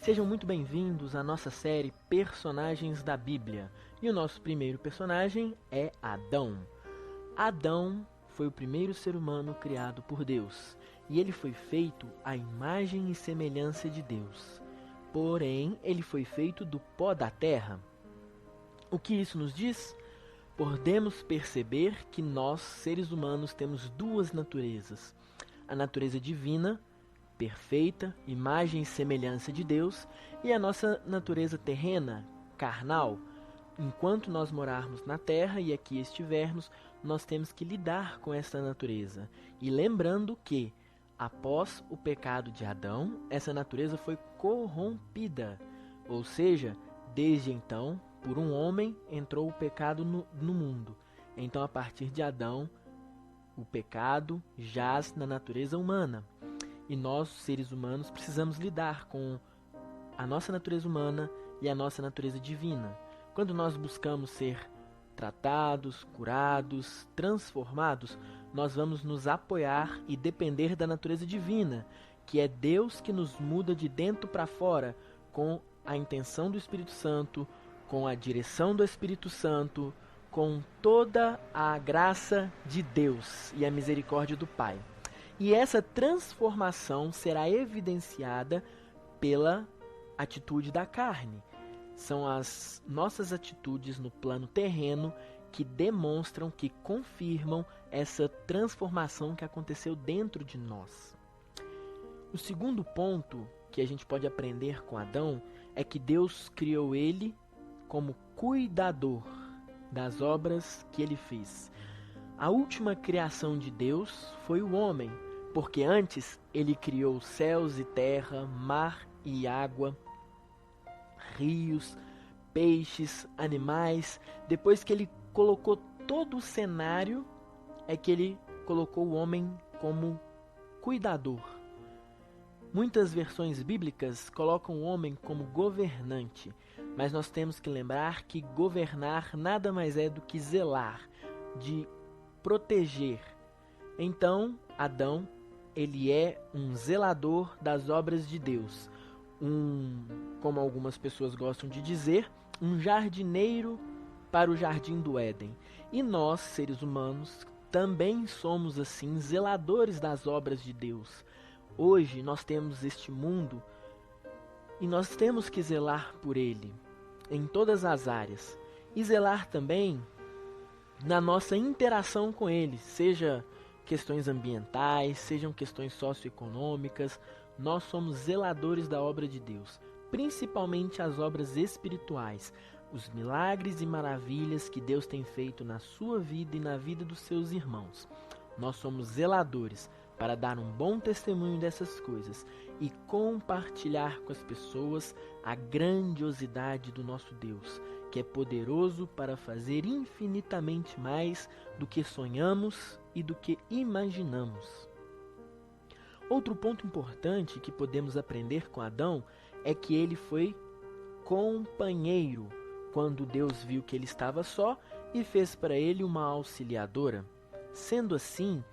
Sejam muito bem-vindos à nossa série Personagens da Bíblia. E o nosso primeiro personagem é Adão. Adão foi o primeiro ser humano criado por Deus, e ele foi feito à imagem e semelhança de Deus. Porém, ele foi feito do pó da terra. O que isso nos diz? Podemos perceber que nós, seres humanos, temos duas naturezas. A natureza divina, perfeita, imagem e semelhança de Deus, e a nossa natureza terrena, carnal. Enquanto nós morarmos na terra e aqui estivermos, nós temos que lidar com essa natureza. E lembrando que, após o pecado de Adão, essa natureza foi corrompida. Ou seja, desde então, por um homem entrou o pecado no mundo. Então, a partir de Adão, o pecado jaz na natureza humana. E nós, seres humanos, precisamos lidar com a nossa natureza humana e a nossa natureza divina. Quando nós buscamos ser tratados, curados, transformados, nós vamos nos apoiar e depender da natureza divina, que é Deus que nos muda de dentro para fora, com a intenção do Espírito Santo, com a direção do Espírito Santo, com toda a graça de Deus e a misericórdia do Pai. E essa transformação será evidenciada pela atitude da carne. São as nossas atitudes no plano terreno que demonstram, que confirmam essa transformação que aconteceu dentro de nós. O segundo ponto que a gente pode aprender com Adão é que Deus criou ele como cuidador das obras que ele fez. A última criação de Deus foi o homem, porque antes ele criou céus e terra, mar e água, rios, peixes, animais. Depois que ele colocou todo o cenário, é que ele colocou o homem como cuidador. Muitas versões bíblicas colocam o homem como governante, mas nós temos que lembrar que governar nada mais é do que zelar, de proteger. Então, Adão, ele é um zelador das obras de Deus. Como algumas pessoas gostam de dizer, um jardineiro para o jardim do Éden. E nós, seres humanos, também somos assim zeladores das obras de Deus. Hoje nós temos este mundo e nós temos que zelar por ele em todas as áreas. E zelar também na nossa interação com ele, seja questões ambientais, sejam questões socioeconômicas. Nós somos zeladores da obra de Deus, principalmente as obras espirituais, os milagres e maravilhas que Deus tem feito na sua vida e na vida dos seus irmãos. Nós somos zeladores para dar um bom testemunho dessas coisas e compartilhar com as pessoas a grandiosidade do nosso Deus, que é poderoso para fazer infinitamente mais do que sonhamos e do que imaginamos. Outro ponto importante que podemos aprender com Adão é que ele foi companheiro quando Deus viu que ele estava só e fez para ele uma auxiliadora. Sendo assim,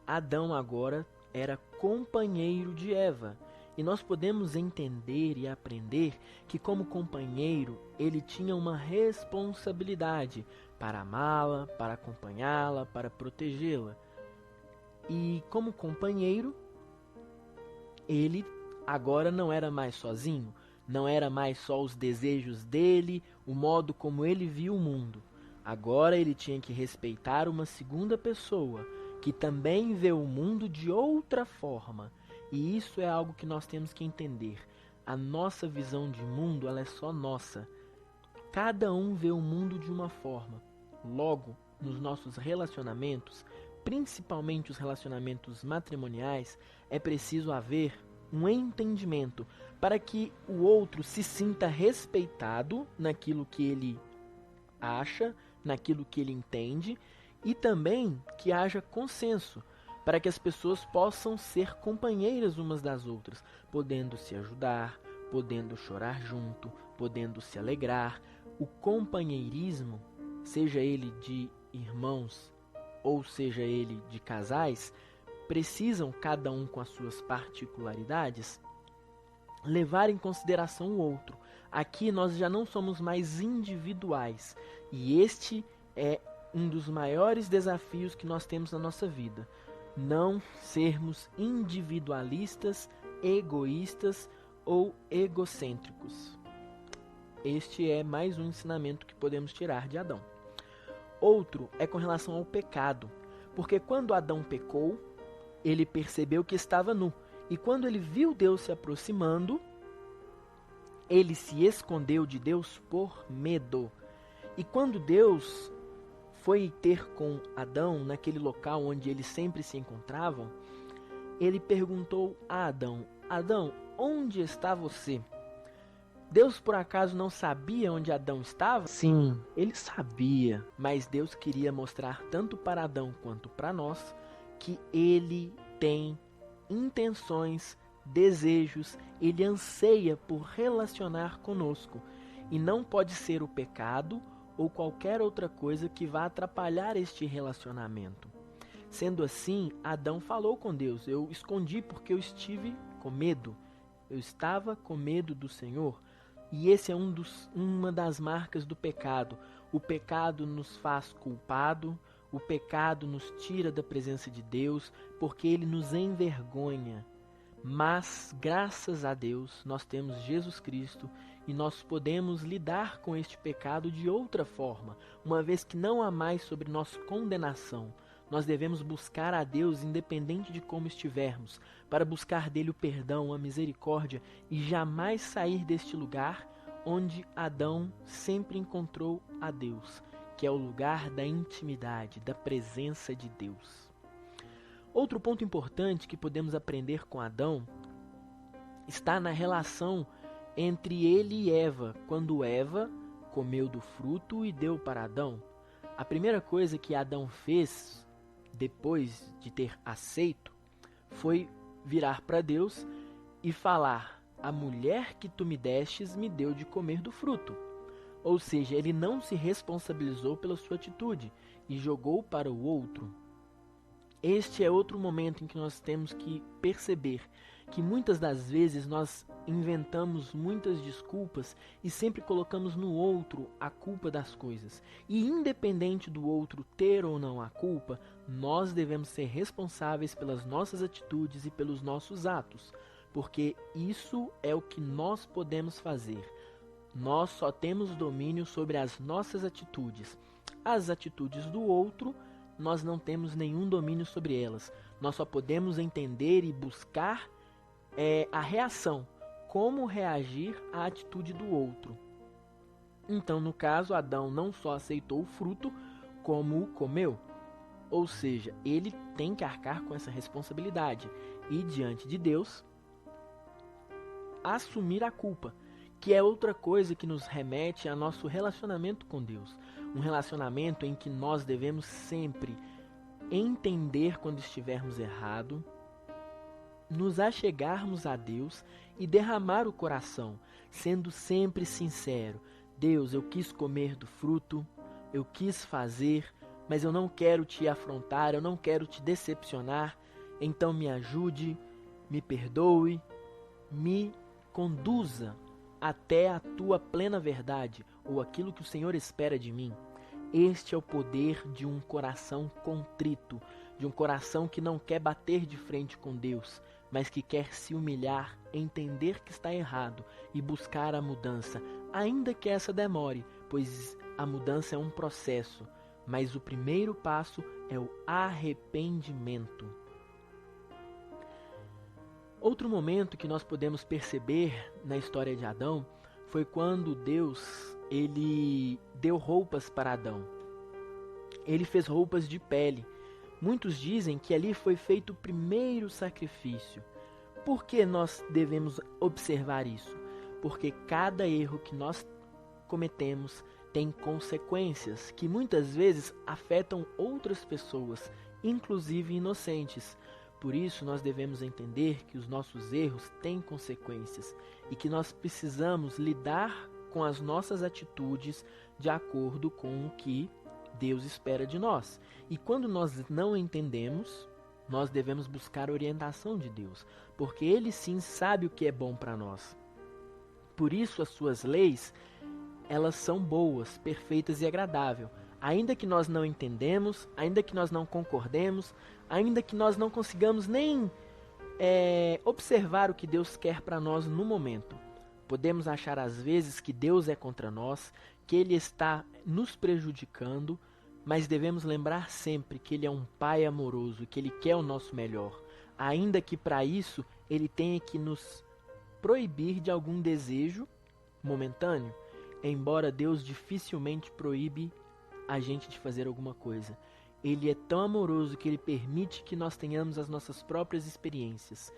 Adão agora era companheiro de Eva. E nós podemos entender e aprender que, como companheiro, ele tinha uma responsabilidade para amá-la, para acompanhá-la, para protegê-la. E, como companheiro, ele agora não era mais sozinho, não era mais só os desejos dele, o modo como ele via o mundo. Agora ele tinha que respeitar uma segunda pessoa, que também vê o mundo de outra forma. E isso é algo que nós temos que entender. A nossa visão de mundo, ela é só nossa. Cada um vê o mundo de uma forma. Logo, nos nossos relacionamentos, principalmente os relacionamentos matrimoniais, é preciso haver um entendimento para que o outro se sinta respeitado naquilo que ele acha, naquilo que ele entende, e também que haja consenso, para que as pessoas possam ser companheiras umas das outras, podendo se ajudar, podendo chorar junto, podendo se alegrar. O companheirismo, seja ele de irmãos ou seja ele de casais, precisam, cada um com as suas particularidades, levar em consideração o outro. Aqui nós já não somos mais individuais, e este é um dos maiores desafios que nós temos na nossa vida. Não sermos individualistas, egoístas ou egocêntricos. Este é mais um ensinamento que podemos tirar de Adão. Outro é com relação ao pecado, porque quando Adão pecou, ele percebeu que estava nu, e quando ele viu Deus se aproximando, ele se escondeu de Deus por medo. E quando Deus foi ter com Adão, naquele local onde eles sempre se encontravam, ele perguntou a Adão: Adão, onde está você? Deus por acaso não sabia onde Adão estava? Sim, ele sabia, mas Deus queria mostrar tanto para Adão quanto para nós que ele tem intenções, desejos, ele anseia por relacionar conosco, e não pode ser o pecado ou qualquer outra coisa que vá atrapalhar este relacionamento. Sendo assim, Adão falou com Deus: eu escondi porque eu estive com medo, eu estava com medo do Senhor. E esse é uma das marcas do pecado. O pecado nos faz culpado, o pecado nos tira da presença de Deus, porque ele nos envergonha. Mas, graças a Deus, nós temos Jesus Cristo e nós podemos lidar com este pecado de outra forma, uma vez que não há mais sobre nós condenação. Nós devemos buscar a Deus independente de como estivermos, para buscar dele o perdão, a misericórdia e jamais sair deste lugar onde Adão sempre encontrou a Deus, que é o lugar da intimidade, da presença de Deus. Outro ponto importante que podemos aprender com Adão está na relação entre ele e Eva, quando Eva comeu do fruto e deu para Adão. A primeira coisa que Adão fez depois de ter aceito, foi virar para Deus e falar: a mulher que tu me destes me deu de comer do fruto. Ou seja, ele não se responsabilizou pela sua atitude e jogou para o outro. Este é outro momento em que nós temos que perceber que muitas das vezes nós inventamos muitas desculpas e sempre colocamos no outro a culpa das coisas. E independente do outro ter ou não a culpa, nós devemos ser responsáveis pelas nossas atitudes e pelos nossos atos, porque isso é o que nós podemos fazer. Nós só temos domínio sobre as nossas atitudes. As atitudes do outro, nós não temos nenhum domínio sobre elas. Nós só podemos entender e buscar a reação, como reagir à atitude do outro. Então, no caso, Adão não só aceitou o fruto, como o comeu. Ou seja, ele tem que arcar com essa responsabilidade e, diante de Deus, assumir a culpa, que é outra coisa que nos remete a nosso relacionamento com Deus. Um relacionamento em que nós devemos sempre entender quando estivermos errados, nos achegarmos a Deus e derramar o coração, sendo sempre sincero. Deus, eu quis comer do fruto, eu quis fazer, mas eu não quero te afrontar, eu não quero te decepcionar, então me ajude, me perdoe, me conduza até a tua plena verdade, ou aquilo que o Senhor espera de mim. Este é o poder de um coração contrito, de um coração que não quer bater de frente com Deus, mas que quer se humilhar, entender que está errado e buscar a mudança, ainda que essa demore, pois a mudança é um processo, mas o primeiro passo é o arrependimento. Outro momento que nós podemos perceber na história de Adão foi quando Deus ele deu roupas para Adão. Ele fez roupas de pele. Muitos dizem que ali foi feito o primeiro sacrifício. Por que nós devemos observar isso? Porque cada erro que nós cometemos tem consequências que muitas vezes afetam outras pessoas, inclusive inocentes. Por isso nós devemos entender que os nossos erros têm consequências e que nós precisamos lidar com as nossas atitudes de acordo com o que Deus espera de nós. E quando nós não entendemos, nós devemos buscar a orientação de Deus, porque Ele sim sabe o que é bom para nós. Por isso as suas leis, elas são boas, perfeitas e agradáveis. Ainda que nós não entendemos, ainda que nós não concordemos, ainda que nós não consigamos nem observar o que Deus quer para nós no momento. Podemos achar às vezes que Deus é contra nós, que Ele está nos prejudicando, mas devemos lembrar sempre que Ele é um Pai amoroso, que Ele quer o nosso melhor, ainda que para isso Ele tenha que nos proibir de algum desejo momentâneo, embora Deus dificilmente proíbe a gente de fazer alguma coisa. Ele é tão amoroso que Ele permite que nós tenhamos as nossas próprias experiências.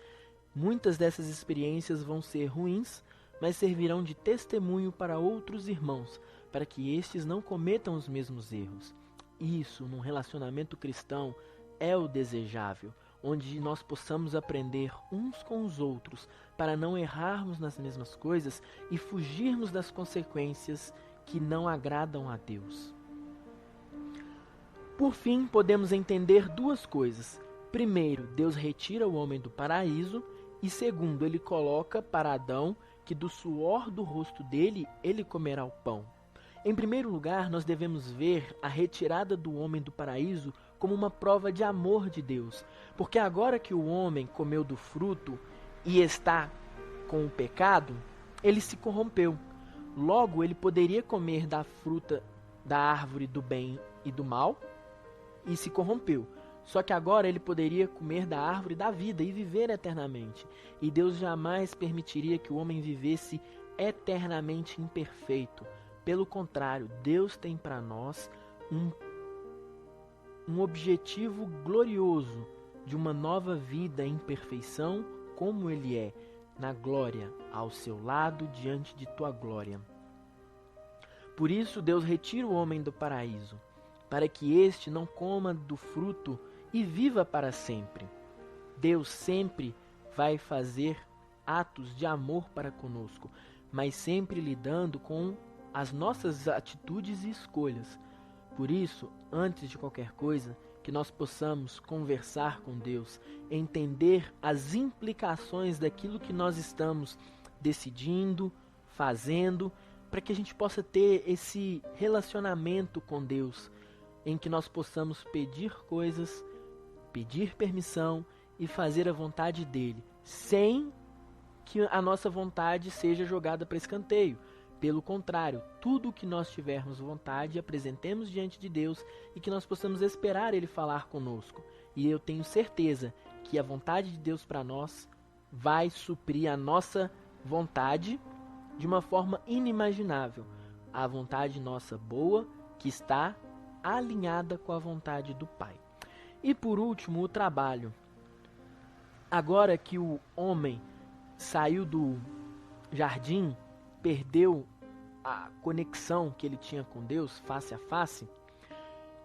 Muitas dessas experiências vão ser ruins, mas servirão de testemunho para outros irmãos, para que estes não cometam os mesmos erros. Isso, num relacionamento cristão, é o desejável, onde nós possamos aprender uns com os outros, para não errarmos nas mesmas coisas e fugirmos das consequências que não agradam a Deus. Por fim, podemos entender duas coisas. Primeiro, Deus retira o homem do paraíso, e segundo, Ele coloca para Adão que do suor do rosto dele, ele comerá o pão. Em primeiro lugar, nós devemos ver a retirada do homem do paraíso como uma prova de amor de Deus, porque agora que o homem comeu do fruto e está com o pecado, ele se corrompeu. Logo, ele poderia comer da fruta da árvore do bem e do mal, e se corrompeu. Só que agora ele poderia comer da árvore da vida e viver eternamente. E Deus jamais permitiria que o homem vivesse eternamente imperfeito. Pelo contrário, Deus tem para nós um objetivo glorioso de uma nova vida em perfeição, como Ele é, na glória, ao seu lado, diante de tua glória. Por isso Deus retira o homem do paraíso, para que este não coma do fruto e viva para sempre. Deus sempre vai fazer atos de amor para conosco, mas sempre lidando com as nossas atitudes e escolhas. Por isso, antes de qualquer coisa, que nós possamos conversar com Deus, entender as implicações daquilo que nós estamos decidindo, fazendo, para que a gente possa ter esse relacionamento com Deus, em que nós possamos pedir coisas, pedir permissão e fazer a vontade dele, sem que a nossa vontade seja jogada para escanteio. Pelo contrário, tudo o que nós tivermos vontade, apresentemos diante de Deus e que nós possamos esperar Ele falar conosco. E eu tenho certeza que a vontade de Deus para nós vai suprir a nossa vontade de uma forma inimaginável. A vontade nossa boa, que está alinhada com a vontade do Pai. E por último, o trabalho. Agora que o homem saiu do jardim, perdeu a conexão que ele tinha com Deus, face a face,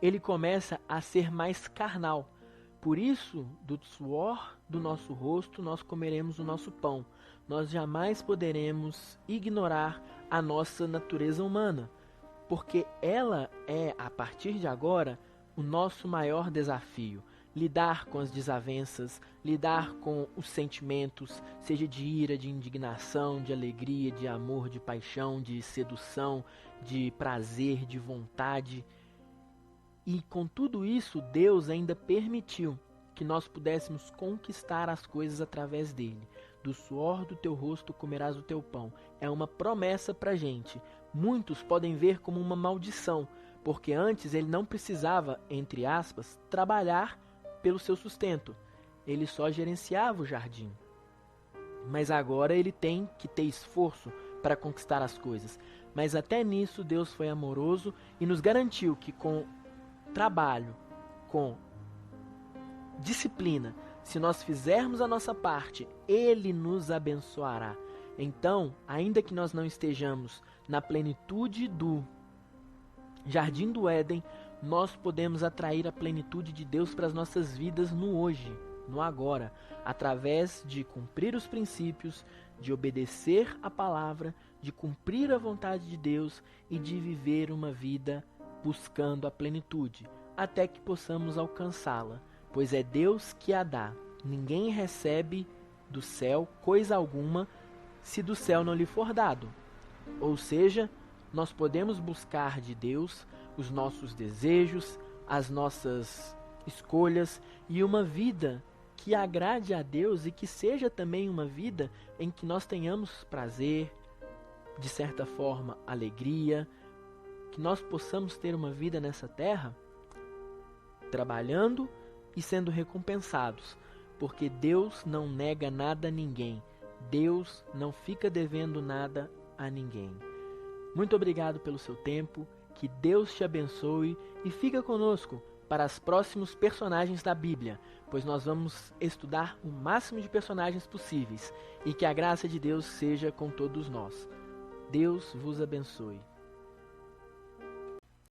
ele começa a ser mais carnal. Por isso, do suor do nosso rosto, nós comeremos o nosso pão. Nós jamais poderemos ignorar a nossa natureza humana, porque ela é, a partir de agora, o nosso maior desafio. Lidar com as desavenças, lidar com os sentimentos, seja de ira, de indignação, de alegria, de amor, de paixão, de sedução, de prazer, de vontade. E com tudo isso, Deus ainda permitiu que nós pudéssemos conquistar as coisas através dele. Do suor do teu rosto comerás o teu pão. É uma promessa para a gente. Muitos podem ver como uma maldição, porque antes ele não precisava, entre aspas, trabalhar pelo seu sustento. Ele só gerenciava o jardim. Mas agora ele tem que ter esforço para conquistar as coisas. Mas até nisso Deus foi amoroso e nos garantiu que com trabalho, com disciplina, se nós fizermos a nossa parte, Ele nos abençoará. Então, ainda que nós não estejamos na plenitude do Jardim do Éden, nós podemos atrair a plenitude de Deus para as nossas vidas no hoje, no agora, através de cumprir os princípios, de obedecer a palavra, de cumprir a vontade de Deus e de viver uma vida buscando a plenitude, até que possamos alcançá-la. pois é Deus que a dá. Ninguém recebe do céu coisa alguma se do céu não lhe for dado. Ou seja, nós podemos buscar de Deus os nossos desejos, as nossas escolhas e uma vida que agrade a Deus e que seja também uma vida em que nós tenhamos prazer, de certa forma, alegria, que nós possamos ter uma vida nessa terra trabalhando e sendo recompensados, porque Deus não nega nada a ninguém. Deus não fica devendo nada a ninguém. Muito obrigado pelo seu tempo, que Deus te abençoe e fica conosco para os próximos personagens da Bíblia, pois nós vamos estudar o máximo de personagens possíveis e que a graça de Deus seja com todos nós. Deus vos abençoe.